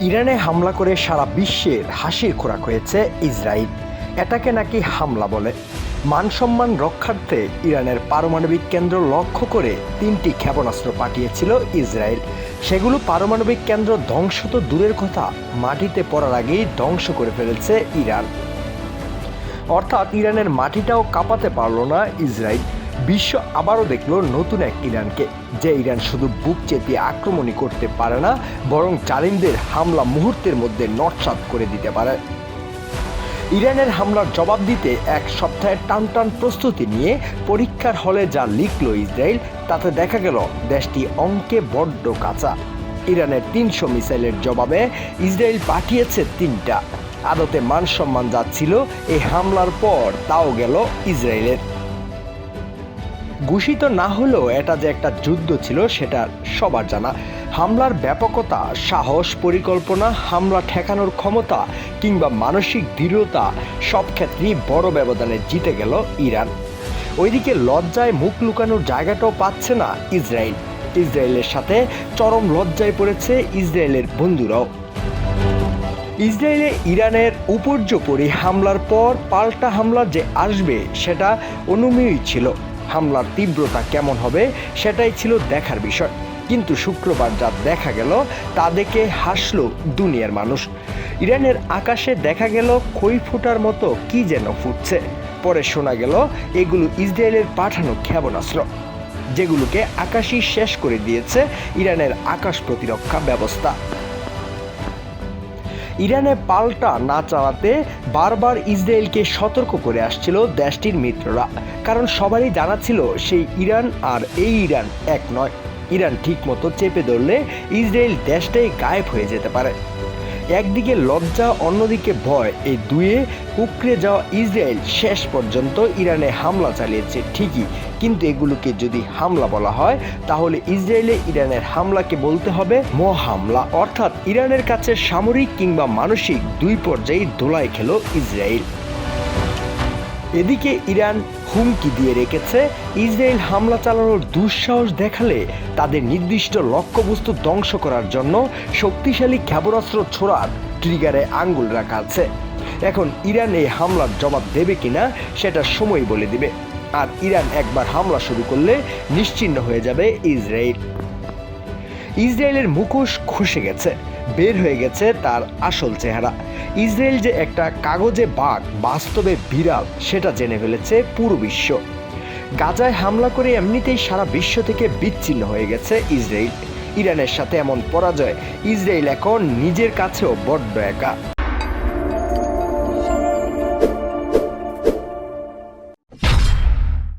ইরানে হামলা করে সারা বিশ্বের হাসির খোরাক হয়েছে ইসরায়েল। এটাকে নাকি হামলা বলে। মানসম্মান রক্ষার্থে ইরানের পারমাণবিক কেন্দ্র লক্ষ্য করে 3টি ক্ষেপণাস্ত্র পাঠিয়েছিল ইসরায়েল। সেগুলো পারমাণবিক কেন্দ্র ধ্বংস তো দূরের কথা, মাটিতে পড়ার আগেই ধ্বংস করে ফেলেছে ইরান। অর্থাৎ ইরানের মাটিটাও কাঁপাতে পারল না ইসরায়েল। বিশ্ব আবারও দেখল নতুন এক ইরানকে, যে ইরান শুধু বুক চেপিয়ে আক্রমণই করতে পারে না, বরং জালিমদের হামলা মুহূর্তের মধ্যে নস্যাৎ করে দিতে পারে। ইরানের হামলার জবাব দিতে এক সপ্তাহের টানটান প্রস্তুতি নিয়ে পরীক্ষার হলে যা লিখল ইসরায়েল, তাতে দেখা গেল দেশটি অঙ্কে বড্ড কাঁচা। ইরানের 300 মিসাইলের জবাবে ইসরায়েল পাঠিয়েছে 3টা। আদতে মানসম্মান যাচ্ছিল এই হামলার পর, তাও গেল ইসরায়েলের। ঘোষিত না হলেও এটা যে একটা যুদ্ধ ছিল সেটা সবার জানা। হামলার ব্যাপকতা, সাহস, পরিকল্পনা, হামলা ঠেকানোর ক্ষমতা কিংবা মানসিক দৃঢ়তা, সব ক্ষেত্রেই বড় ব্যবধানে জিতে গেল ইরান। ওইদিকে লজ্জায় মুখ লুকানোর জায়গাটাও পাচ্ছে না ইসরায়েল। ইসরায়েলের সাথে চরম লজ্জায় পড়েছে ইসরায়েলের বন্ধুরাও। ইসরায়েলে ইরানের উপর্যুপরি হামলার পর পাল্টা হামলা যে আসবে সেটা অনুমেয়ই ছিল। হামলার তীব্রতা কেমন হবে সেটাই ছিল দেখার বিষয়। কিন্তু শুক্রবার যা দেখা গেল তা দেখে হাসল দুনিয়ার মানুষ। ইরানের আকাশে দেখা গেল খই ফোটার মতো কি যেন ফুটছে। পরে শোনা গেল এগুলো ইসরায়েলের পাঠানো ক্ষেপণাস্ত্র, যেগুলোকে আকাশই শেষ করে দিয়েছে ইরানের আকাশ প্রতিরক্ষা ব্যবস্থা। ইরানে পাল্টা না চালাতে বারবার ইসরায়েলকে সতর্ক করে আসছিল দেশটির মিত্ররা, কারণ সবারই জানা ছিল সেই ইরান আর এই ইরান এক নয়। ইরান ঠিকমতো চেপে ধরলে ইসরায়েল দেশটাই গায়েব হয়ে যেতে পারে। একদিকে লজ্জা, অন্যদিকে ভয়, এই দুয়ে কুঁকড়ে যাওয়া ইসরায়েল শেষ পর্যন্ত ইরানে হামলা চালিয়েছে ঠিকই, কিন্তু এগুলোকে যদি হামলা বলা হয় তাহলে ইসরায়েলে ইরানের হামলাকে বলতে হবে মহামলা। অর্থাৎ ইরানের কাছে সামরিক কিংবা মানসিক দুই পর্যায়ে ধোলাই খেল ইসরায়েল। এদিকে ইরান হুমকি দিয়ে রেখেছে, ইসরায়েল হামলা চালানোর দুঃসাহস দেখালে তাদের নির্দিষ্ট লক্ষ্যবস্তু ধ্বংস করার জন্য শক্তিশালী ক্ষেপণাস্ত্র ছোড়ার ট্রিগারে আঙ্গুল রাখা আছে। এখন ইরান এই হামলার জবাব দেবে কিনা সেটা সময় বলে দিবে। আর ইরান একবার হামলা শুরু করলে নিশ্চিহ্ন হয়ে যাবে ইসরায়েল। ইসরায়েলের মুখোশ খসে গেছে, বের হয়ে গেছে তার আসল চেহারা। ইসরায়েল যে একটা কাগজে বাঘ, বাস্তবে বিড়াল, সেটা জেনে ফেলেছে পুরো বিশ্ব। গাজায় হামলা করে এমনিতেই সারা বিশ্ব থেকে বিচ্ছিন্ন হয়ে গেছে ইসরায়েল। ইরানের সাথে এমন পরাজয়, ইসরায়েল এখন নিজের কাছেও বড্ড একা।